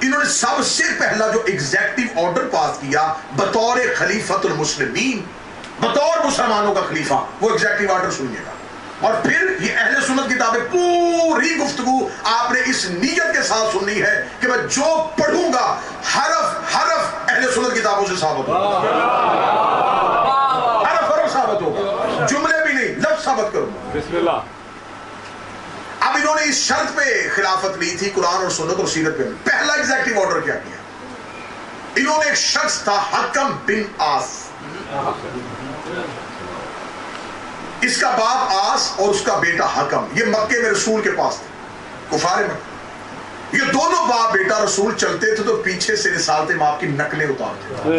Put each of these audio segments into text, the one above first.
انہوں نے سب سے پہلا جو ایگزیکٹو آرڈر پاس کیا بطور خلیفۃ المسلمین، بطور مسلمانوں کا خلیفہ، وہ ایگزیکٹو آرڈر سنیے گا. اور پھر یہ اہل سنت کتابیں پوری گفتگو آپ نے اس نیت کے ساتھ سننی ہے کہ میں جو پڑھوں گا حرف حرف اہل سنت کتابوں سے ثابت ہوگا، حرف حرف ثابت ہوگا، جملے بھی نہیں، لفظ ثابت کروں گا. بسم اللہ. اب انہوں نے اس شرط پہ خلافت لی تھی قرآن اور سنت اور سیرت پہ. پہلا ایگزیکٹو آرڈر کیا کیا؟ انہوں نے ایک شخص تھا حکم بن آس، اس کا باپ آس اور اس کا بیٹا حکم، یہ مکے میں رسول کے پاس تھے، کفار مکہ. یہ دونوں باپ بیٹا رسول چلتے تھے تو پیچھے سے رسالت ماں کی نقلیں اتارتے تھے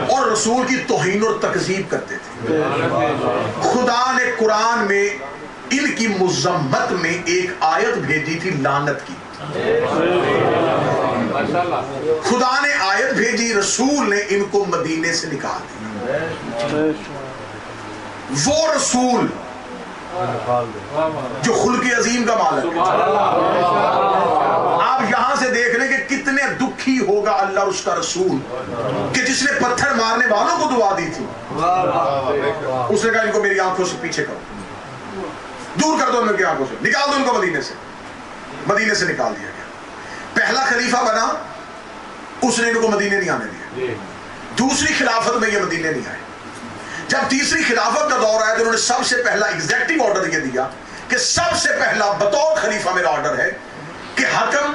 اور رسول کی توہین اور تکذیب کرتے تھے. خدا نے قرآن میں ان کی مذمت میں ایک آیت بھیجی تھی لعنت کی. خدا نے آیت بھیجی، رسول نے ان کو مدینے سے نکال دیا. وہ رسول جو خلق عظیم کا مالک ہے. آپ یہاں سے دیکھ لیں کہ کتنے دکھی ہوگا اللہ اور اس کا رسول کہ جس نے پتھر مارنے والوں کو دعا دی تھی. اس نے کہا ان کو میری آنکھوں سے پیچھے کرو، دور کر دو ان کی آنکھوں سے، نکال دو ان کو مدینے سے. مدینے سے نکال دیا گیا. پہلا خلیفہ بنا، اس نے ان کو مدینے نہیں آنے دیا. دوسری خلافت میں یہ مدینے نہیں آئے. جب تیسری خلافت کا دور آیا تو انہوں نے سب سے پہلا ایگزیکٹو آرڈر یہ دیا کہ سب سے پہلا بطور خلیفہ میرا آرڈر ہے کہ حکم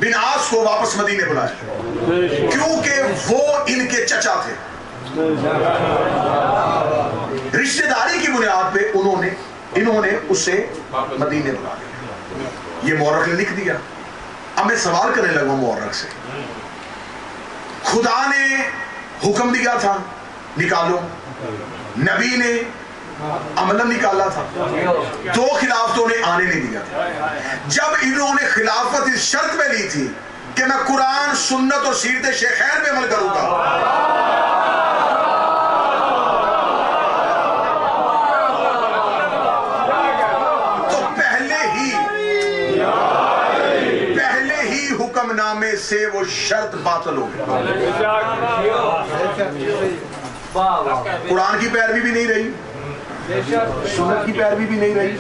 بن آس کو واپس مدینے بلائے، کیونکہ وہ ان کے چچا تھے. رشتہ داری کی بنیاد پہ انہوں نے اسے مدینے بلا لیا. یہ مورخ نے لکھ دیا. اب میں سوال کرنے لگا مورخ سے، خدا نے حکم دیا تھا نکالو، نبی نے عملاً نکالا تھا، دو خلافتوں نے آنے نہیں دیا تھا. جب انہوں نے خلافت اس شرط میں لی تھی کہ میں قرآن سنت اور سیرت شیخین پہ عمل کروں گا، تو پہلے ہی حکم نامے سے وہ شرط باطل ہو گئی. قرآن کی پیروی بھی نہیں رہی، سنت کی پیروی بھی نہیں رہی،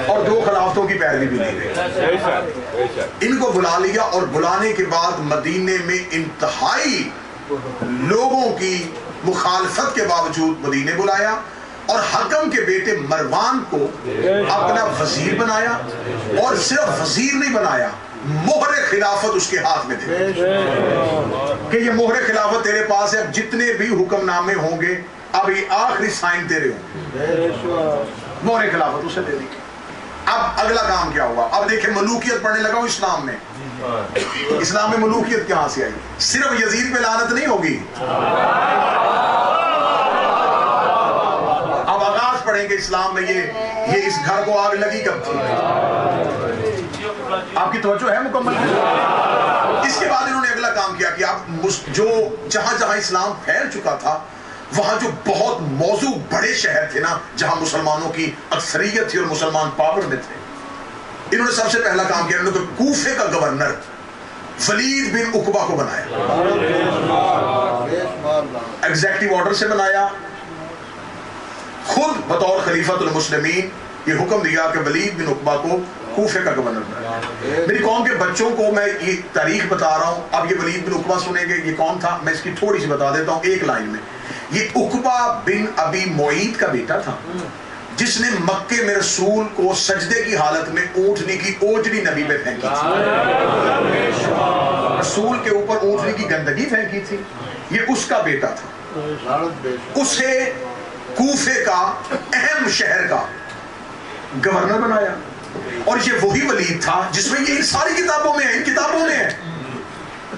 اور دو خلافتوں کی پیروی بھی نہیں رہی. ان کو بلا لیا اور بلانے کے بعد مدینے میں انتہائی لوگوں کی مخالفت کے باوجود مدینے بلایا اور حکم کے بیٹے مروان کو اپنا وزیر بنایا. اور صرف وزیر نہیں بنایا، مہر خلافت اس کے ہاتھ میں تھے کہ یہ مہر خلافت تیرے پاس ہے، اب جتنے بھی حکم نامے ہوں گے اب یہ آخری سائن تیرے ہوں گے. مہر خلافت اسے دے دی. اب اگلا کام کیا ہوا؟ اب دیکھیں ملوکیت پڑھنے لگا ہوں اسلام میں. اسلام میں ملوکیت کہاں سے آئی؟ صرف یزید پہ لعنت نہیں ہوگی. اب آغاز پڑھیں گے اسلام میں یہ اس گھر کو آگ لگی کب تھی. آپ کی توجہ ہے مکمل؟ اس کے بعد انہوں نے اگلا کام کیا کہ آپ جو جہاں جہاں اسلام پھیل چکا تھا وہاں جو بہت موضوع بڑے شہر تھے نا جہاں مسلمانوں کی اکثریت تھی اور مسلمان پاور میں تھے، انہوں نے سب سے پہلا کام کیا، انہوں نے کوفے کا گورنر ولید بن عقبہ کو بنایا. ایگزیکٹو آرڈر سے بنایا. خود بطور خلیفۃ المسلمین یہ حکم دیا کہ ولید بن عقبہ کو کوفے کا گورنر بنایا. میری قوم کے بچوں کو میں یہ تاریخ بتا رہا ہوں. اب یہ ولید بن عقبہ سنیں گے یہ کون تھا، میں اس کی تھوڑی سی بتا دیتا ہوں ایک لائن میں. یہ عقبہ بن ابی معیط کا بیٹا تھا جس نے مکے میں رسول کو سجدے کی حالت میں اونٹنی کی اوجڑی نبی پہ پھینکی تھی، رسول کے اوپر اونٹنی کی گندگی پھینکی تھی. یہ اس کا بیٹا تھا. اسے کوفے کا اہم شہر کا گورنر بنایا. اور یہ وہی ولید تھا جس میں یہ ساری کتابوں میں ہے، ان کتابوں میں ہے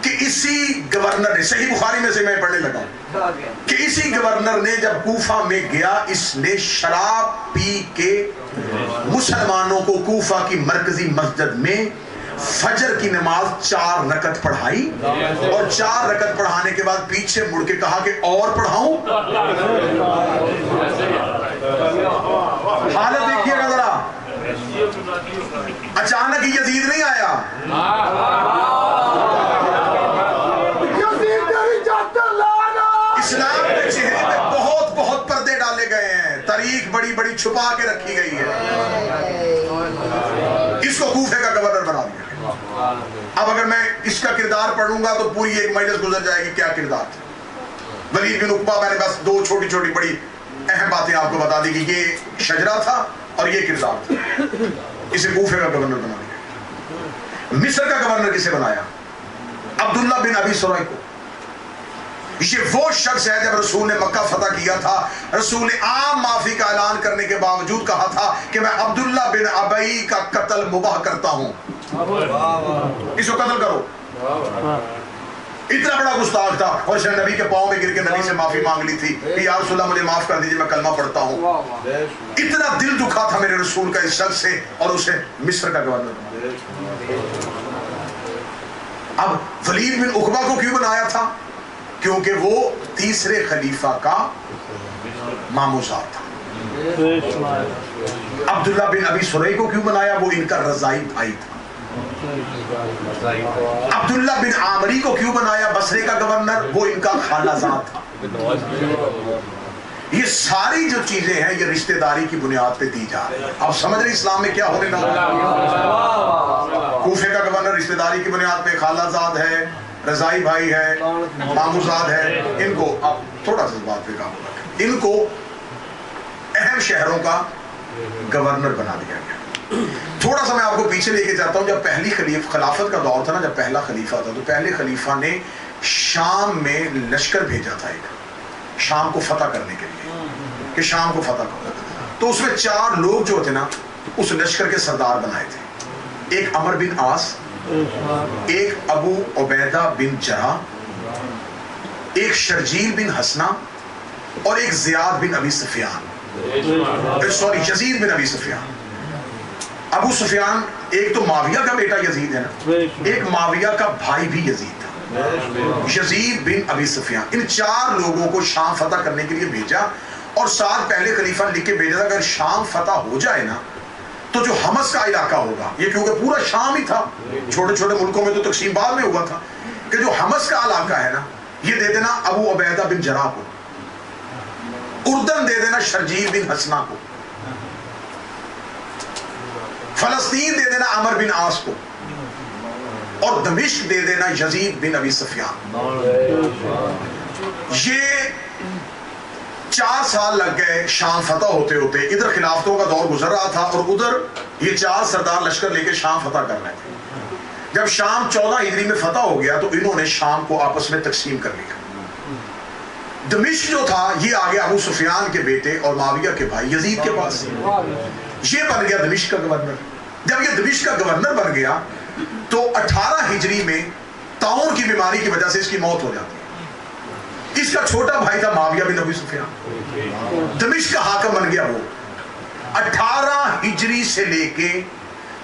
کہ اسی گورنر نے، صحیح بخاری میں سے میں پڑھنے لگا کہ اسی گورنر نے جب کوفہ میں گیا اس نے شراب پی کے مسلمانوں کو کوفہ کی مرکزی مسجد میں فجر کی نماز 4 رکعت پڑھائی اور 4 رکعت پڑھانے کے بعد پیچھے مڑ کے کہا کہ اور پڑھاؤں. حالت دیکھیے گا ذرا. اچانک یزید نہیں آیا، چھپا کے رکھی گئی ہے، اس کو کوفے کا گورنر بنا دیا۔ اب اگر میں اس کا کردار پڑھوں گا تو پوری ایک مجلس گزر جائے گی۔ کیا کردار تھا ولید بن عقبہ؟ میں نے بس دو چھوٹی چھوٹی بڑی اہم باتیں آپ کو بتا دی کہ یہ شجرا تھا اور یہ کردار تھا۔ اسے کوفے کا گورنر بنا دیا۔ مصر کا گورنر کسے بنایا؟ عبداللہ بن ابی سرح کو۔ یہ وہ شخص ہے جب رسول نے مکہ فتح کیا تھا، رسول نے عام معافی کا اعلان کرنے کے باوجود کہا تھا کہ میں عبداللہ بن ابی کا قتل مباح کرتا ہوں، اس کو قتل کرو۔ اتنا بڑا گستاخ تھا، اور اس نے نبی کے پاؤں میں گر کے نبی سے معافی مانگ لی تھی کہ یا رسول اللہ مجھے معاف کر دیجئے، میں کلمہ پڑھتا ہوں۔ اتنا دل دکھا تھا میرے رسول کا اس شخص سے، اور اسے مصر کا گورنر بنا۔ اب ولید بن عقبہ کو کیوں بنایا تھا؟ کیونکہ وہ تیسرے خلیفہ کا ماموزاد تھا۔ عبداللہ بن ابی سرح کو کیوں بنایا؟ وہ ان کا رضائی بھائی تھا۔ عبداللہ بن عامری کو کیوں بنایا بصرے کا گورنر؟ وہ ان کا خالہ زاد تھا۔ یہ ساری جو چیزیں ہیں یہ رشتہ داری کی بنیاد پہ دی جا رہی ہیں۔ اب سمجھ رہے اسلام میں کیا ہونے لگا؟ کوفے کا گورنر رشتہ داری کی بنیاد پہ خالہ زاد ہے، رضائی بھائی ہے، ماموزاد ہے۔ ان کو اب تھوڑا سا بات پہ قابو رکھیں، ان کو اہم شہروں کا گورنر بنا دیا گیا۔ تھوڑا سا میں آپ کو پیچھے لے کے جاتا ہوں۔ جب پہلی خلافت کا دور تھا نا، جب پہلا خلیفہ تھا، تو پہلے خلیفہ نے شام میں لشکر بھیجا تھا، ایک شام کو فتح کرنے کے لیے، کہ شام کو فتح کرو۔ تو اس میں 4 لوگ جو تھے نا اس لشکر کے سردار بنائے تھے، ایک عمر بن عاص، ایک ابو عبیدہ بن جراح، ایک شرجیل بن حسنہ، اور ایک زیاد بن ابی سفیان، یزید بن ابی سفیان۔ ابو سفیان ایک تو معاویہ کا بیٹا یزید ہے نا، ایک معاویہ کا بھائی بھی یزید تھا، یزید بن ابی سفیان۔ ان 4 لوگوں کو شام فتح کرنے کے لیے بھیجا، اور ساتھ پہلے خلیفہ لکھ کے بھیجا تھا اگر شام فتح ہو جائے نا تو جو حمص کا علاقہ ہوگا، یہ کیونکہ پورا شام ہی تھا، چھوٹے چھوٹے ملکوں میں تو تقسیم بعد میں ہوا تھا، کہ جو حمص کا علاقہ ہے نا یہ دے دینا ابو عبیدہ بن جراح کو، اردن دے دینا شرجیل بن حسنہ کو، فلسطین دے دینا عمر بن عاص کو، اور دمشق دے دینا یزید بن ابی سفیان۔ یہ 4 سال لگ گئے شام فتح ہوتے ہوتے۔ ادھر خلافتوں کا دور گزر رہا تھا اور ادھر یہ 4 سردار لشکر لے کے شام فتح کر رہے تھے۔ جب شام 14 ہجری میں فتح ہو گیا تو انہوں نے شام کو آپس میں تقسیم کر لیا۔ دمشق جو تھا یہ آگے ابو سفیان کے بیٹے اور معاویہ کے بھائی یزید کے پاس، یہ بن گیا دمشق کا گورنر۔ جب یہ دمشق کا گورنر بن گیا تو 18 ہجری میں طاعون کی بیماری کی وجہ سے اس کی موت ہو جاتی ہے۔ اس کا چھوٹا بھائی تھا معاویہ بن ابی سفیان، دمشق کا حاکم بن گیا وہ۔ 18 ہجری سے لے کے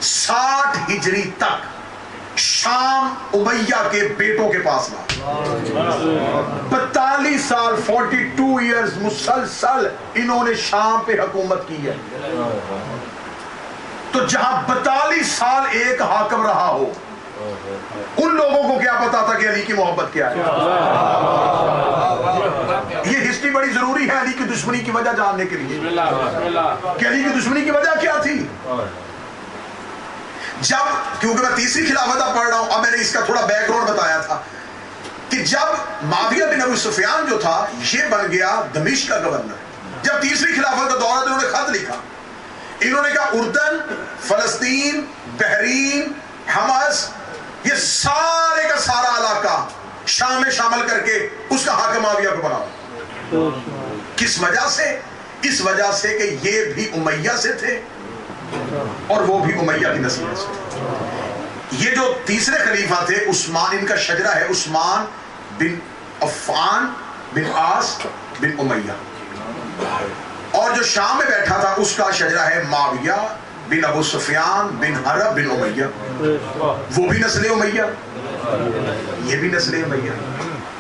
60 ہجری تک شام امیہ کے بیٹوں کے پاس رہا۔ 42 سال 42 ایئرز مسلسل انہوں نے شام پہ حکومت کی ہے۔ تو جہاں 42 سال ایک حاکم رہا ہو، ان لوگوں کو کیا پتا تھا کہ علی کی محبت کیا ہے؟ یہ ہسٹری بڑی ضروری ہے علی کی دشمنی کی وجہ جاننے کے لیے کہ علی کی دشمنی کی وجہ کیا تھی۔ جب کیونکہ میں تیسری خلافت پڑھ رہا ہوں، اب میں نے اس کا تھوڑا بیک گراؤنڈ بتایا تھا کہ جب معاویہ بن ابی سفیان جو تھا یہ بن گیا دمشق کا گورنر، جب تیسری خلافت کا دور ہے تو انہوں نے خط لکھا، انہوں نے کہا اردن، فلسطین، بحرین، حمص، یہ سارے کا سارا علاقہ شام میں شامل کر کے اس کا حاکم معاویہ کو بناؤ۔ کس وجہ سے؟ اس وجہ سے کہ یہ بھی امیہ سے تھے اور وہ بھی امیہ کی نسل سے۔ یہ جو تیسرے خلیفہ تھے عثمان، ان کا شجرہ ہے عثمان بن عفان بن عاص بن امیہ، اور جو شام میں بیٹھا تھا اس کا شجرہ ہے معاویہ بن ابو سفیان بن حرب بن امیہ، وہ بھی نسل امیہ، یہ بھی نسل امیہ۔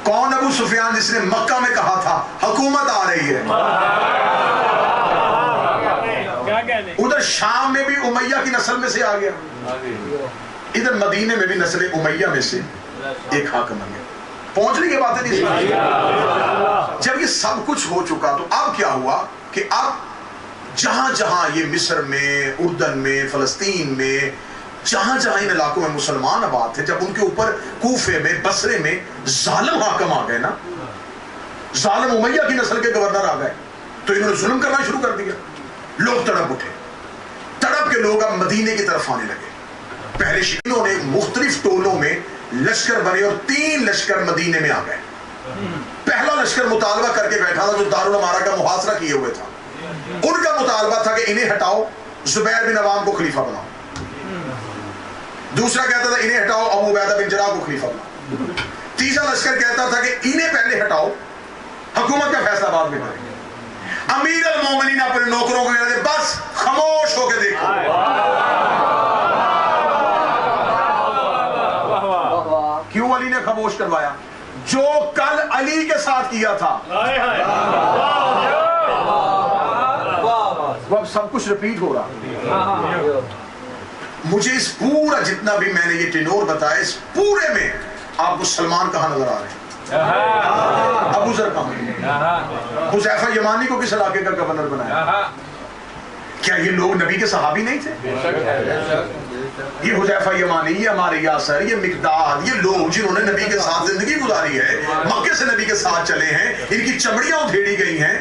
کون ابو سفیان؟ جس نے مکہ میں کہا تھا حکومت آ رہی ہے، ادھر شام میں بھی امیہ کی نسل میں سے آ گیا، ادھر مدینے میں بھی نسل امیہ میں سے ایک حاکم آ گیا۔ پہنچ رہی یہ باتیں نہیں؟ جب یہ سب کچھ ہو چکا تو اب کیا ہوا کہ اب جہاں جہاں یہ مصر میں، اردن میں، فلسطین میں، جہاں جہاں ان علاقوں میں مسلمان آباد تھے، جب ان کے اوپر کوفے میں، بصرے میں ظالم حاکم آ گئے نا، ظالم امیہ کی نسل کے گورنر آ گئے، تو انہوں نے ظلم کرنا شروع کر دیا. لوگ تڑپ اٹھے، تڑپ کے لوگ اب مدینے کی طرف آنے لگے. پہلے شکلوں نے مختلف ٹولوں میں لشکر بنے اور 3 لشکر مدینے میں آ گئے. پہلا لشکر مطالبہ کر کے بیٹھا تھا جو دارالامارہ کا محاصرہ کیے ہوئے تھا. ان کا مطالبہ تھا کہ انہیں ہٹاؤ، زبیر بن عوام کو خلیفہ بناؤ. دوسرا کہتا تھا انہیں ہٹاؤ، ابو عبیدہ بن جراح کو خلیفہ بناؤ. تیسرا لشکر کہتا تھا کہ انہیں پہلے ہٹاؤ، حکومت کا فیصلہ بعد میں کریں گے. امیر المومنین اپنے نوکروں کو کہتے بس خاموش ہو کے دیکھو. کیوں علی نے خاموش کروایا؟ جو کل علی کے ساتھ کیا تھا وہ اب سب کچھ ریپیٹ ہو رہا. مجھے اس پورا جتنا بھی میں نے یہ ٹینور بتایا، اس پورے میں آپ کو سلمان کہاں نظر آ رہے ہیں؟ ابو ذر کہاں؟ حذیفہ یمانی کو کس علاقے کا گورنر بنایا؟ کیا یہ لوگ نبی کے صحابی نہیں تھے؟ یہ حذیفہ یمانی، یہ عمار یاسر، یہ مقداد، یہ لوگ جنہوں نے نبی کے ساتھ زندگی گزاری ہے، مکے سے نبی کے ساتھ چلے ہیں، ان کی چمڑیاں ادھیڑی گئی ہیں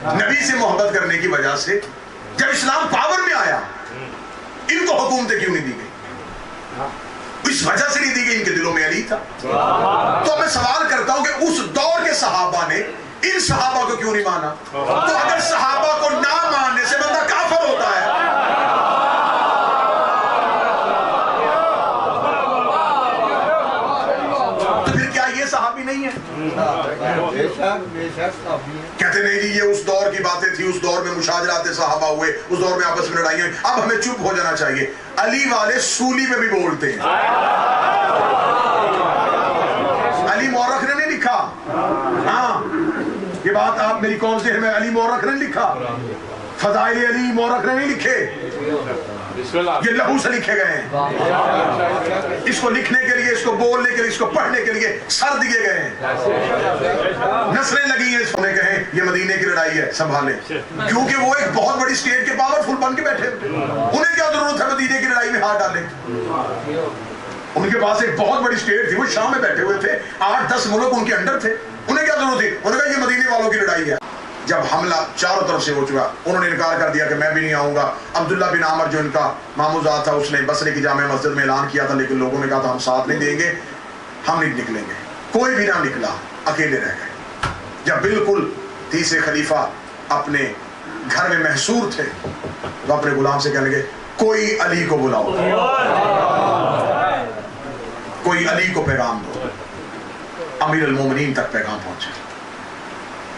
نبی سے محبت کرنے کی وجہ سے. جب اسلام پاور میں آیا ان کو حکومتیں کیوں نہیں دی گئی؟ اس وجہ سے نہیں دی گئی، ان کے دلوں میں علی تھا. تو میں سوال کرتا ہوں کہ اس دور کے صحابہ نے ان صحابہ کو کیوں نہیں مانا؟ تو اگر صحابہ کو نہ ماننے سے بندہ کافر ہوتا ہے. تو پھر کیا یہ صحابی نہیں ہے؟ کہتے نہیں جی یہ اس دور کی باتیں تھی، اس دور میں مشاجرات صحابہ ہوئے، اس دور میں آپس میں لڑائیاں، اب ہمیں چپ ہو جانا چاہیے. علی والے سولی میں بھی بولتے ہیں. علی مورخ نے نہیں لکھا، ہاں یہ بات آپ میری قوم ذہن میں، علی مورخ نے لکھا، فضائل علی مورخ نے نہیں لکھے، یہ لہو سے لکھے گئے ہیں. اس کو لکھنے کے لیے، اس کو بولنے کے لیے، اس کو پڑھنے کے لیے سر دیے گئے ہیں، نسلیں لگی ہیں. اس نے کہیں یہ مدینے کی لڑائی ہے، سنبھالیں، کیونکہ وہ ایک بہت بڑی اسٹیٹ کے پاورفل بن کے بیٹھے، انہیں کیا ضرورت ہے مدینے کی لڑائی میں ہاتھ ڈالیں؟ ان کے پاس ایک بہت بڑی اسٹیٹ تھی، وہ شام میں بیٹھے ہوئے تھے، 8-10 ملک ان کے انڈر تھے، انہیں کیا ضرورت تھی؟ انہوں نے کہا یہ مدینے والوں کی لڑائی ہے. جب حملہ چاروں طرف سے ہو چکا، انہوں نے انکار کر دیا کہ میں بھی نہیں آؤں گا. عبداللہ بن عامر جو ان کا ماموزاد تھا، اس نے بصرے کی جامع مسجد میں اعلان کیا تھا، لیکن لوگوں نے کہا تھا ہم ساتھ نہیں دیں گے، ہم نہیں نکلیں گے. کوئی بھی نہ نکلا، اکیلے رہ گئے. جب بالکل تیسرے خلیفہ اپنے گھر میں محصور تھے تو اپنے غلام سے کہنے لگے کوئی علی کو بلاؤ، کوئی علی کو پیغام دو. امیر المومنین تک پیغام پہنچا،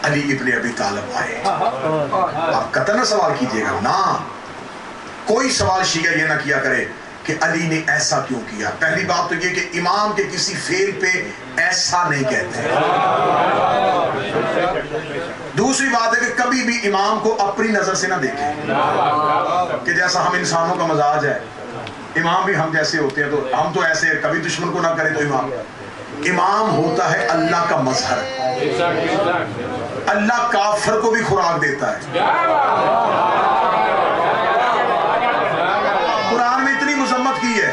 علی ابن ابی طالب آئے. آپ قطع نہ سوال کیجئے گا، نہ کوئی سوال شیعہ یہ نہ کیا کرے کہ علی نے ایسا کیوں کیا. پہلی بات تو یہ کہ امام کے کسی فعل پہ ایسا نہیں کہتے. دوسری بات ہے کہ کبھی بھی امام کو اپنی نظر سے نہ دیکھیں کہ جیسا ہم انسانوں کا مزاج ہے امام بھی ہم جیسے ہوتے ہیں تو ہم تو ایسے، کبھی دشمن کو نہ کرے. تو امام ہوتا ہے اللہ کا مظہر. اللہ کافر کو بھی خوراک دیتا ہے. قرآن میں اتنی مذمت کی ہے.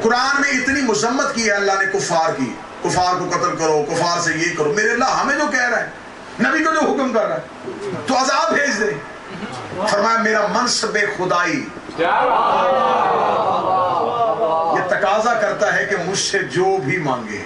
قرآن میں اتنی مذمت کی ہے اللہ نے کفار کی، کفار کو قتل کرو، کفار سے یہ کرو. میرے اللہ ہمیں جو کہہ رہا ہے، نبی کو جو حکم کر رہا ہے تو عذاب بھیج دے. فرمایا میرا منصب خدائی یہ تقاضا کرتا ہے کہ مجھ سے جو بھی مانگے.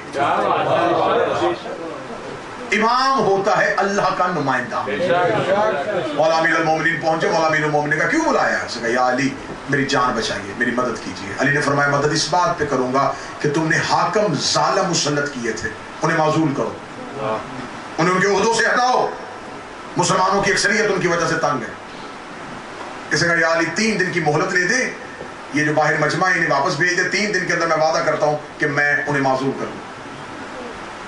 امام ہوتا ہے اللہ کا نمائندہ. مولا امیر المومنین پہنچے، مولا امیر المومنین کا کیوں بلایا؟ اس نے کہا یا علی میری جان بچائیے، میری مدد کیجیے. علی نے فرمایا مدد اس بات پہ کروں گا کہ تم نے حاکم ظالم مسلط کیے تھے، انہیں معزول کرو، انہیں ان کے عہدوں سے ہٹاؤ. مسلمانوں کی اکثریت ان کی وجہ سے تنگ ہے. اس نے کہا یا علی 3 دن کی مہلت لے دے، یہ جو باہر مجمع ہے انہیں واپس بھیج دے، 3 دن کے اندر میں وعدہ کرتا ہوں کہ میں انہیں معزول کروں.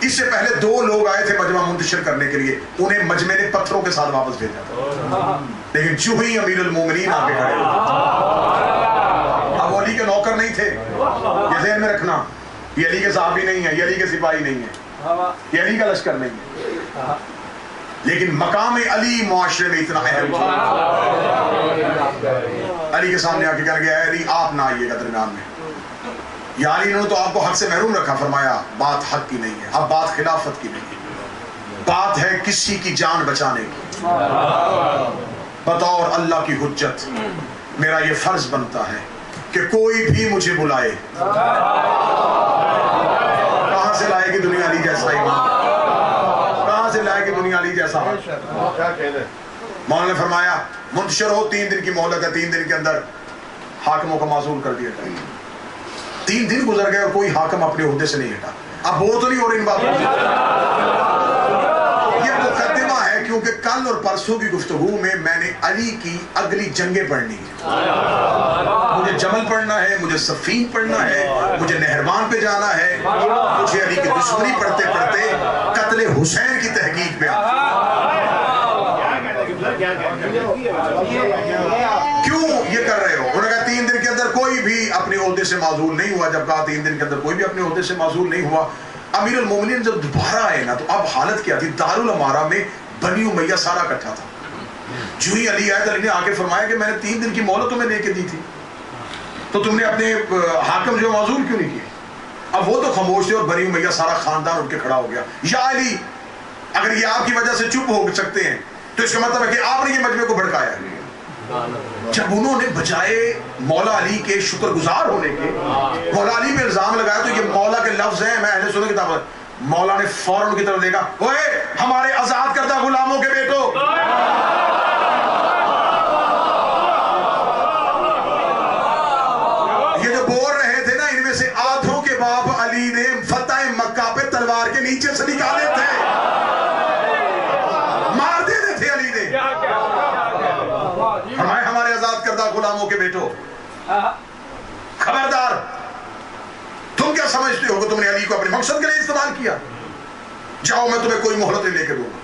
اس سے پہلے 2 لوگ آئے تھے مجمع منتشر کرنے کے لیے، انہیں مجمع نے پتھروں کے ساتھ واپس بھیجا تھا. لیکن جو ہی امیر المومنین آگے کھڑے، اب علی کے نوکر نہیں تھے، یہ ذہن میں رکھنا، یہ علی کے صحابی نہیں ہے، یہ علی کے سپاہی نہیں ہے، یہ علی کا لشکر نہیں ہے، لیکن مقام علی معاشرے میں اتنا اہم ہے۔ علی کے سامنے آ کے کہنے گیا، علی آپ نہ آئیے گا درمیان میں، یا علی انہوں نے تو آپ کو حق سے محروم رکھا، فرمایا بات حق کی نہیں ہے، اب بات خلافت کی نہیں ہے، بات ہے کسی کی جان بچانے کی۔ بطور اللہ کی حجت میرا یہ فرض بنتا ہے کہ کوئی بھی مجھے بلائے، کہاں سے لائے گی دنیا علی جیسا ایمان، کہاں سے لائے گی دنیا علی جیسا۔ مولانا نے فرمایا منتشر ہو، 3 دن کی مہلت ہے، 3 دن کے اندر حاکموں کو معزول کر دیا جائے۔ 3 دن گزر گئے اور کوئی حاکم اپنے عہدے سے نہیں ہٹا۔ اب وہ تو نہیں ہو رہی ان باتوں کی، یہ مقدمہ ہے، کیونکہ کل اور پرسوں کی گفتگو میں نے علی کی اگلی جنگیں پڑھنی ہے، مجھے جمل پڑھنا ہے، مجھے صفین پڑھنا ہے، مجھے نہروان پہ جانا ہے، مجھے علی کی دشمنی پڑھتے پڑھتے قتل حسین کی تحقیق پہ آنا۔ کیوں یہ کر رہے ہو؟ انہوں نے کہا 3 دن کے اندر کوئی بھی اپنے عہدے سے معزول نہیں ہوا۔ جب کہا 3 دن کے اندر کوئی بھی اپنے عہدے سے معزول نہیں ہوا، امیر المومنین جب دوبارہ آئے نا تو اب حالت کیا تھی؟ دارالامارہ میں بنی امیہ سارا اکٹھا تھا۔ جو ہی علی آئے تو علی نے آگے فرمایا کہ میں نے 3 دن کی مہلت تمہیں لے کے دی تھی، تو تم نے اپنے حاکم جو معزول کیوں نہیں کیے؟ اب وہ تو خاموش تھے اور بنی امیہ سارا خاندان اٹھ کے کھڑا ہو گیا، یا علی اگر یہ آپ کی وجہ سے چپ ہو سکتے ہیں تو اس کا مطلب ہے کہ آپ نے یہ مجمع کو بھڑکایا ہے۔ جب انہوں نے بجائے مولا علی کے شکر گزار ہونے کے مولا علی میں الزام لگایا، تو یہ مولا کے لفظ ہیں، میں اہل سنت کتاب، مولا نے فوراً کی طرف دیکھا، اوے ہمارے آزاد کردہ غلاموں کے بیٹو، یہ جو بول رہے تھے نا، ان میں سے آدھوں کے باپ علی نے فتح مکہ پہ تلوار کے نیچے سے نکالے تھے، مار دیتے تھے علی نے۔ ہمارے آزاد کردہ غلاموں کے بیٹو، خبردار، تم کیا سمجھتے ہو کہ تم نے علی کو اپنے مقصد کے لیے استعمال کیا؟ جاؤ میں تمہیں کوئی مہلت نہیں لے کے دوں گا۔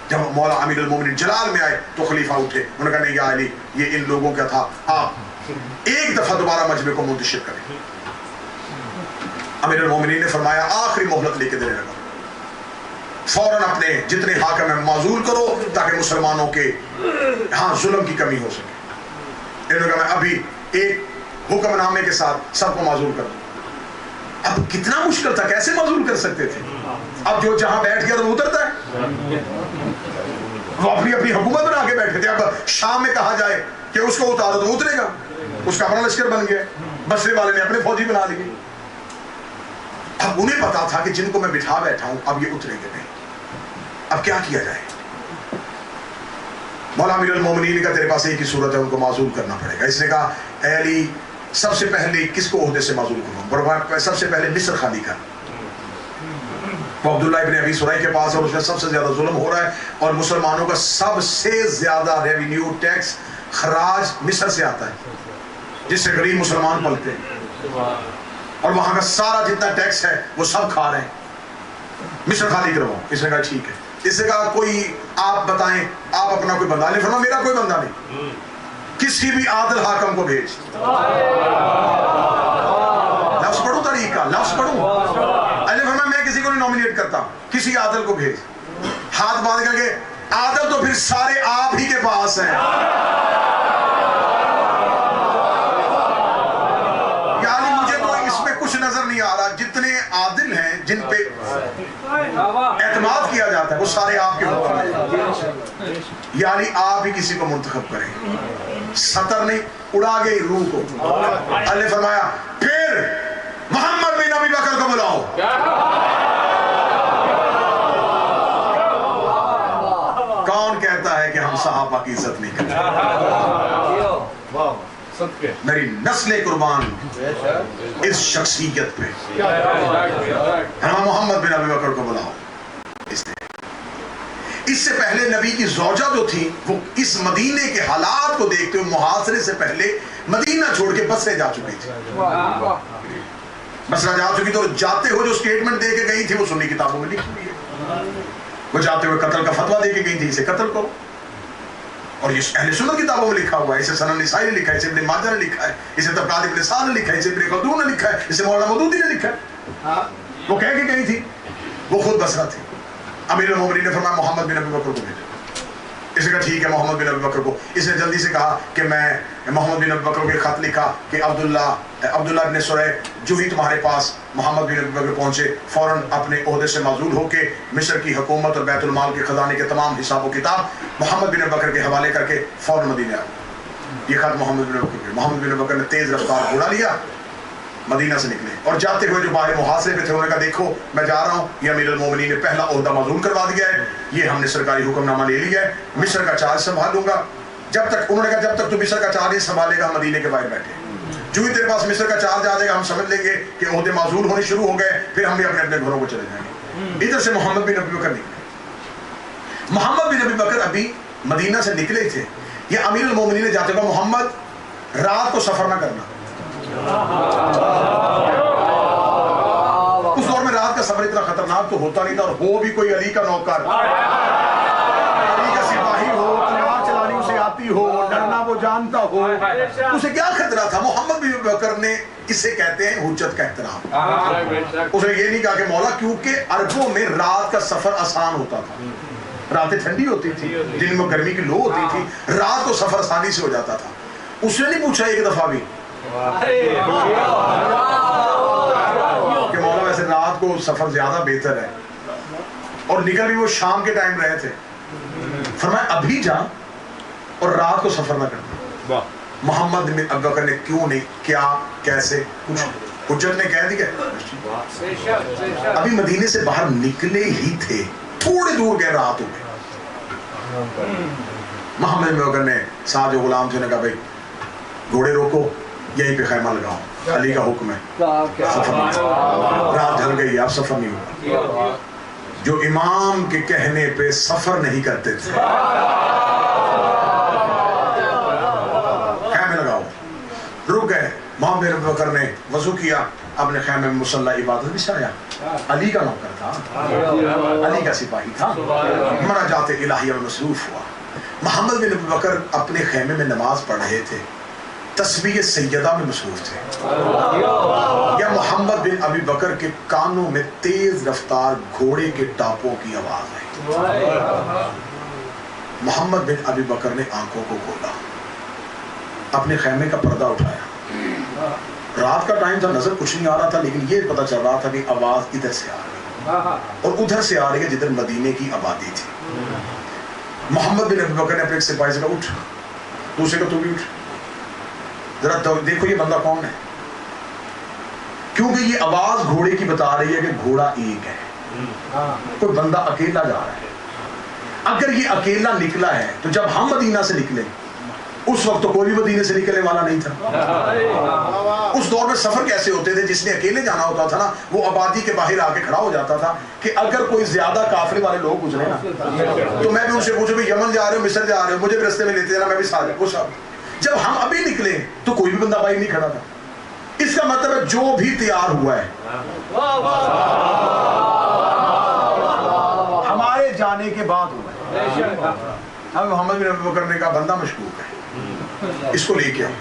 جب مولا امیر المومنین جلال میں آئے تو خلیفہ اٹھے، انہوں نے کہا نہیں یا علی، یہ ان لوگوں کا تھا، آپ ایک دفعہ دوبارہ مجمع کو منتشر کریں۔ امیر المومنین نے فرمایا آخری مہلت لے کے دینے لگا، فوراً اپنے جتنے حاکم ہیں معزول کرو تاکہ مسلمانوں کے ہاں ظلم کی کمی ہو سکے۔ انہوں نے کہا میں ابھی ایک حکم نامے کے ساتھ سب کو معزول کر دوں۔ اب کتنا مشکل تھا، کیسے معزول کر سکتے تھے؟ اب جو جہاں بیٹھ گیا تو وہ اترتا ہے، وہ اپنی اپنی حکومت بنا کے بیٹھے تھے۔ اب شام میں کہا جائے کہ اس کو اتارو تو اترے گا، اس کا اپنا لشکر بن گیا، بصرے والے نے اپنے فوجی بنا لیے۔ اب انہیں پتا تھا کہ جن کو میں بٹھا بیٹھا ہوں اب یہ اتریں گے نہیں، اب کیا کیا جائے؟ مولا امیر المومنین کا تیرے پاس ایک ہی صورت ہے، ان کو معزول کرنا پڑے گا۔ اس نے کہا اے علی، سب سے پہلے کس کو عہدے سے معزول کروں؟ سب سے پہلے مصر خالی کر۔ وہ عبداللہ ابن ابی سرائی کے پاس، اور اس میں سب سے زیادہ ظلم ہو رہا ہے، اور مسلمانوں کا سب سے زیادہ ریونیو ٹیکس خراج مصر سے آتا ہے، جس سے غریب مسلمان پلتے ہیں، اور وہاں کا سارا جتنا ٹیکس ہے وہ سب کھا رہے ہیں، مصر خالی کرواؤ۔ اس نے کہا ٹھیک ہے۔ اس نے کہا کوئی آپ بتائیں، آپ اپنا کوئی بندہ نہیں؟ فرمایا میرا کوئی بندہ نہیں، کسی بھی عادل حاکم کو بھیج۔ لفظ پڑھوں طریقہ، لفظ پڑھوں۔ اللہ فرمایا میں کسی کو نہیں نومینیٹ کرتا، کسی عادل کو بھیج۔ ہاتھ باندھ کر کے، عادل تو پھر سارے آپ ہی کے پاس ہیں، یعنی مجھے تو اس میں کچھ نظر نہیں آ رہا، جتنے عادل ہیں جن پہ اعتماد کیا جاتا ہے وہ سارے آپ کے حکم ہیں، یعنی آپ ہی کسی کو منتخب کریں۔ سطر نہیں، اڑا گئی روح کو۔ اللہ نے فرمایا پھر محمد بن ابی بکر کو بلاؤ۔ کون کہتا ہے کہ ہم صحابہ کی عزت نہیں کرتے؟ میری نسل قربان اس شخصیت پہ، ہم محمد بن ابی بکر کو بلاؤ۔ اس سے پہلے نبی کی زوجہ جو تھی وہ اس مدینے کے حالات کو دیکھتے ہوئے محاصرے سے پہلے مدینہ چھوڑ کے بصرے جا چکی تھی۔ بصرہ جا چکی تو جاتے ہوئے جو سٹیٹمنٹ دے کے گئی تھی وہ سنی کتابوں میں لکھی ہوئی ہے۔ وہ جاتے ہوئے قتل کا فتویٰ دے کے گئی تھی، اسے قتل کرو۔ اور یہ اہل سنت کتابوں میں لکھا ہوا ہے، اسے سنن نسائی نے لکھا ہے، اسے ابن ماجہ نے لکھا ہے، اسے طبقات ابن سعد نے لکھا ہے، اسے ابن خلدون نے لکھا ہے، اسے مولانا مودودی نے لکھا ہے. وہ کہہ کے گئی تھی، وہ خود بصرہ تھی. امیر المومنین نے فرمایا محمد بن ابی بکر کو بھیجو. اس نے کہا ٹھیک ہے محمد بن ابی بکر کو. اس نے جلدی سے کہا کہ میں محمد بن ابی بکر کو ایک خط لکھا کہ عبداللہ ابن سرح جو ہی تمہارے پاس محمد بن ابی بکر پہنچے فوراً اپنے عہدے سے معزول ہو کے مصر کی حکومت اور بیت المال کے خزانے کے تمام حساب و کتاب محمد بن ابی بکر کے حوالے کر کے فوراً مدینہ آئے. یہ خط محمد بن ابی بکر کے. محمد بن ابی بکر نے تیز رفتار گھوڑا لیا، مدینہ سے نکلے، اور جاتے ہوئے جو باہر محاصرے پہ تھے انہوں نے کہا دیکھو میں جا رہا ہوں، یہ امیر المومنین نے پہلا عہدہ معزول کروا دیا ہے، یہ ہم نے سرکاری حکم نامہ لے لیا ہے، مصر کا چارج سنبھال لوں گا. جب تک انہوں نے کہا جب تک تو مصر کا چارج سنبھالے گا ہم مدینے کے باہر بیٹھے. جو ہی تیرے پاس مصر کا چارج آ جائے گا ہم سمجھ لیں گے کہ عہدے معزول ہونے شروع ہو گئے، پھر ہم بھی اپنے اپنے گھروں کو چلے جائیں گے. ادھر سے محمد بن ابی بکر نکلے. محمد بن ابی بکر ابھی مدینہ سے نکلے تھے. یہ امیر المومنین نے جاتے ہوئے محمد رات کو سفر نہ کرنا. اس دور میں رات کا سفر اتنا خطرناک تو ہوتا نہیں تھا، اور ہو بھی کوئی علی کا نوکر، علی کا سپاہی ہو، تلوار چلانی اسے آتی ہو، ڈرنا وہ جانتا ہو، اسے کیا خطرہ تھا؟ محمد بن ابی بکر نے اسے کہتے ہیں حجت کا احترام. اس نے یہ نہیں کہا کہ مولا، کیونکہ عربوں میں رات کا سفر آسان ہوتا تھا، راتیں ٹھنڈی ہوتی تھی، دن میں گرمی کی لو ہوتی تھی، رات کو سفر آسانی سے ہو جاتا تھا. اس نے نہیں پوچھا ایک دفعہ بھی کہ مولا ویسے رات کو سفر زیادہ بہتر ہے، اور نکل بھی وہ شام کے ٹائم رہے تھے. فرمایا ابھی جا اور رات کو سفر نہ کرنا. محمد بن ابی بکر نے کیوں نہیں، کیا، کیسے، کچھ حجت نے کہہ دیا. ابھی مدینے سے باہر نکلے ہی تھے، تھوڑے دور گئے، رات ہو گئی. محمد بن ابی بکر نے ساتھ جو غلام تھے نے کہا بھائی گھوڑے روکو، یہیں پہ خیمہ لگاؤ، علی کا حکم ہے، سفر نہیں. رات ڈھل گئی، اب سفر نہیں ہوگا. جو امام کے کہنے پہ سفر نہیں کرتے تھے، خیمے لگاؤ. رک گئے. محمد بن ابی بکر نے وضو کیا، اپنے خیمے میں مصلی عبادت بچھایا. علی کا نوکر تھا، علی کا سپاہی تھا، مناجات الہیہ میں مصروف ہوا. محمد بن ابی بکر اپنے خیمے میں نماز پڑھ رہے تھے، تسبیح سیدہ میں مصروف تھے. یا محمد بن ابی بکر کے کانوں میں تیز رفتار گھوڑے کے ٹاپوں کی آواز آئی. محمد بن ابی بکر نے آنکھوں کو کھولا، اپنے خیمے کا پردہ اٹھایا. رات کا ٹائم تھا، نظر کچھ نہیں آ رہا تھا، لیکن یہ پتہ چل رہا تھا کہ آواز ادھر سے آ رہی ہے اور ادھر سے آ رہی ہے جدھر مدینے کی آبادی تھی. محمد بن ابی بکر نے اپنے ایک سپاہی سے کہا اٹھ، دوسرے کا تو بھی اٹھ، ذرا دیکھو یہ بندہ کون ہے. کیونکہ یہ آواز گھوڑے کی بتا رہی ہے کہ گھوڑا ایک ہے، کوئی بندہ اکیلا جا رہا ہے. اگر یہ اکیلا نکلا ہے تو جب ہم مدینہ سے نکلے اس وقت تو کوئی بھی مدینے سے نکلنے والا نہیں تھا. اس دور میں سفر کیسے ہوتے تھے؟ جس نے اکیلے جانا ہوتا تھا نا وہ آبادی کے باہر آ کے کھڑا ہو جاتا تھا کہ اگر کوئی زیادہ قافلے والے لوگ گزرے نا تو میں بھی ان سے پوچھوں بھی یمن جا رہے ہو، مصر جا رہے ہو، مجھے بھی رستے میں لیتے جانا، میں بھی ساتھ وہ سب. جب ہم ابھی نکلے تو کوئی بھی بندہ باہر نہیں کھڑا تھا. اس کا مطلب ہے جو بھی تیار ہوا ہے ہمارے جانے کے بعد ہوا ہے. ہم محمد بن ابی بکر نے کہا بندہ مشکوک ہے، اس کو لے کے آؤ.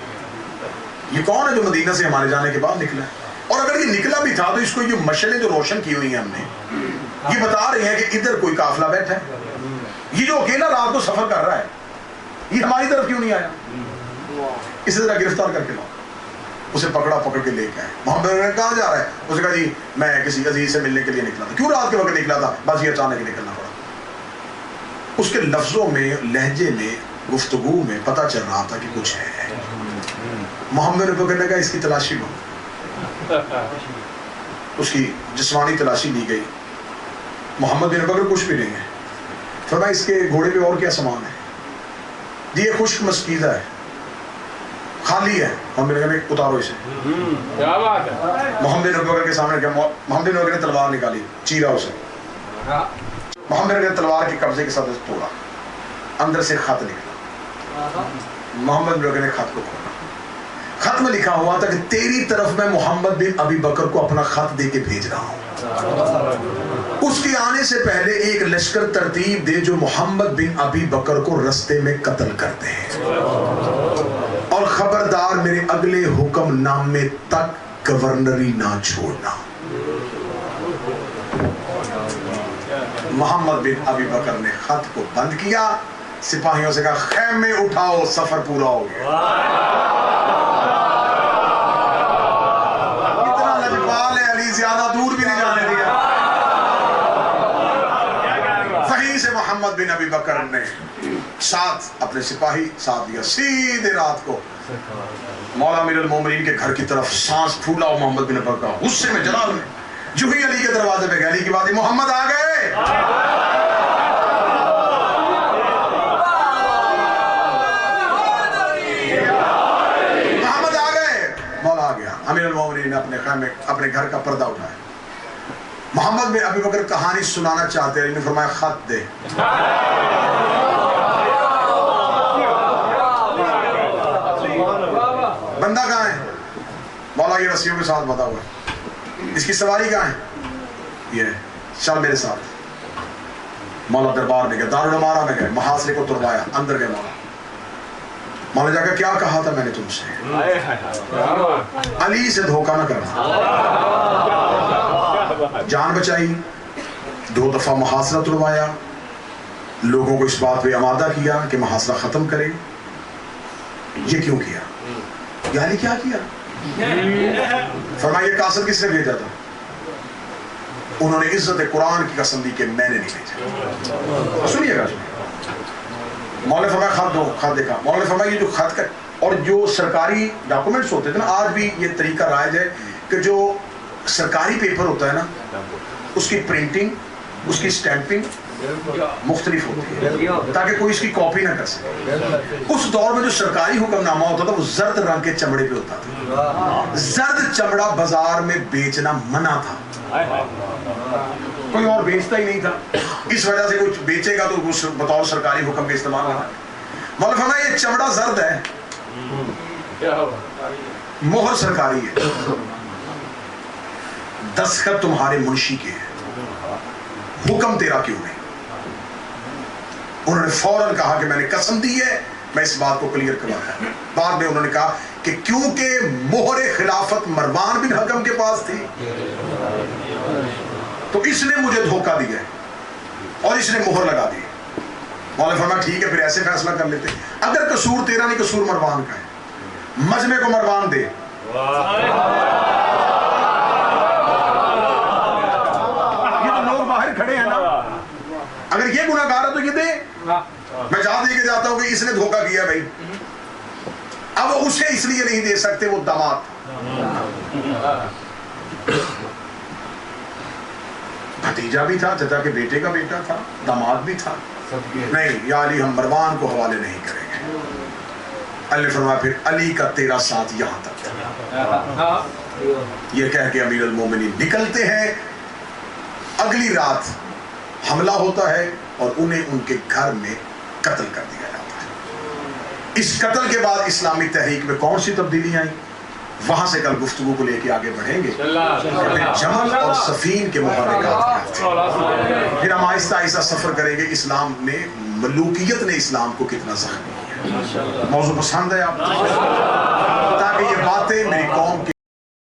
یہ کون ہے جو مدینہ سے ہمارے جانے کے بعد نکلا ہے؟ اور اگر یہ نکلا بھی تھا تو اس کو یہ مشعلیں جو روشن کی ہوئی ہیں ہم نے یہ بتا رہے ہیں کہ ادھر کوئی قافلہ بیٹھا ہے. یہ جو اکیلا رات کو سفر کر رہا ہے یہ ہماری طرف کیوں نہیں آیا؟ اسے ذرا گرفتار کر کے لاؤ. اسے پکڑا، پکڑ کے لے کے آئے. محمد نے کہاں جا رہا ہے؟ اس نے کہا جی میں کسی عزیز سے ملنے کے لیے نکلا تھا. کیوں رات کے وقت نکلا تھا؟ بس یہ اچانک نکلنا پڑا. اس کے لفظوں میں، لہجے میں، گفتگو میں پتہ چل رہا تھا کہ کچھ ہے. محمد نے پکڑنے کا اس کی تلاشی لو. اس کی جسمانی تلاشی لی گئی. محمد بن بکر کچھ بھی نہیں ہے. فرمایا اس کے گھوڑے پہ اور کیا سامان ہے؟ جی یہ خشک مسکیزہ ہے، خالی ہے. محمد نے کہا اتارو اسے. محمد بن بکر کے سامنے کیا؟ محمد بن بکر نے تلوار نکالی، چیرا اسے. محمد نے تلوار کے قبضے کے ساتھ توڑا، اندر سے خط نکلا. محمد بن بکر نے خط کو کھولا. خط میں لکھا ہوا تھا کہ تیری طرف میں محمد بن ابی بکر کو اپنا خط دے کے بھیج رہا ہوں. اس کے آنے سے پہلے ایک لشکر ترتیب دے جو محمد بن ابی بکر کو رستے میں قتل کر دے، اور خبردار میرے اگلے حکم نامے تک گورنری نہ چھوڑنا۔ محمد بن ابی بکر نے خط کو بند کیا، سپاہیوں سے کہا خیمے اٹھاؤ، سفر پورا ہو گیا۔ اتنا لجپال ہے علی، زیادہ دور بھی نہیں جانے دیا۔ وہیں سے محمد بن ابی بکر نے ساتھ اپنے سپاہی ساتھ دیا، سیدھے رات کو مولا امیر المومنین کے گھر کی طرف سانس پھولا، اور محمد بن ابی بکر غصے میں جلال میں جو ہی علی کے دروازے پہ گئے، علی کی بات محمد آ گئے۔ محمد آ گئے، مولا آ گیا۔ امیر المومنین نے اپنے خیمے اپنے گھر کا پردہ اٹھایا۔ محمد بن ابی بکر کہانی سنانا چاہتے ہیں، علی نے فرمایا خط دے۔ بندہ کہاں ہے؟ مولا یہ رسیوں کے ساتھ بتا ہوا ہے۔ اس کی سواری کہاں ہے؟ یہ چل میرے ساتھ۔ مولا دربار میں گئے، دارالعمارہ میں گئے، محاصرے کو تروایا، اندر گئے مولا۔ مولا جا کے کیا کہا تھا میں نے تم سے؟ علی سے دھوکہ نہ کرنا۔ جان بچائی، 2 دفعہ محاصرہ تروایا، لوگوں کو اس بات پہ آمادہ کیا کہ محاصرہ ختم کرے۔ یہ کیوں کیا؟ یہ علی کیا کیا؟ فرمایا یہ قاصد کس نے بھیجا تھا؟ انہوں نے عزت قرآن کی قسم دی کہ میں نے نہیں بھیجا۔ سنیے گا، مولا نے فرمایا خط دو، خط دیکھا۔ مولا نے فرمایا یہ جو خط کا اور جو سرکاری ڈاکومنٹس ہوتے تھے نا، آج بھی یہ طریقہ رائج ہے کہ جو سرکاری پیپر ہوتا ہے نا، اس کی پرنٹنگ، اس کی سٹیمپنگ مختلف ہوتی ہے تاکہ کوئی اس کی کاپی نہ کر سکے۔ اس دور میں جو سرکاری حکم نامہ ہوتا تھا وہ زرد رنگ کے چمڑے پہ ہوتا تھا۔ زرد چمڑا بازار میں بیچنا منع تھا، کوئی اور بیچتا ہی نہیں تھا، اس وجہ سے کوئی بیچے گا تو بطور سرکاری حکم کے استعمال ہونا۔ مولا فرمایا یہ چمڑا زرد ہے، مہر سرکاری ہے، دستخط تمہارے منشی کے ہیں، حکم تیرا کیوں نہیں؟ انہوں نے فوراً کہا کہ میں نے قسم دی ہے میں اس بات کو کلیئر کرواتا۔ بعد میں انہوں نے کہا کہ کیونکہ مہر خلافت مروان بن حکم کے پاس تھی تو اس نے مجھے دھوکہ دیا اور اس نے مہر لگا دی۔ مولا نے فرمایا ٹھیک ہے، پھر ایسے فیصلہ کر لیتے، اگر قصور تیرا نہیں قصور مروان کا ہے، مجمع کو مروان دے۔ یہ تو لوگ باہر کھڑے ہیں نا، اگر یہ گناہ گار ہے تو یہ دے، میں جہاں دے کے جاتا ہوں کہ اس نے دھوکہ کیا بھائی۔ اب اسے اس لیے نہیں دے سکتے، وہ داماد بھتیجا بھی تھا، چچا کے بیٹے کا بیٹا تھا، داماد بھی تھا، نہیں یا علی ہم مروان کو حوالے نہیں کریں گے۔ اللہ نے فرمایا پھر علی کا تیرا ساتھ یہاں تک۔ یہ کہہ کے امیر المومنین نکلتے ہیں۔ اگلی رات حملہ ہوتا ہے اور انہیں ان کے گھر میں قتل کر دیا جاتا ہے۔ اس قتل کے بعد اسلامی تحریک میں کون سی تبدیلیاں آئیں، وہاں سے کل گفتگو کو لے کے آگے بڑھیں گے۔ پھر جمل اور صفین کے محرکات، پھر ہم آہستہ آہستہ سفر کریں گے اسلام نے، ملوکیت نے اسلام کو کتنا زخمی کیا۔ موضوع پسند ہے آپ کو؟ تاکہ یہ باتیں میری قوم کی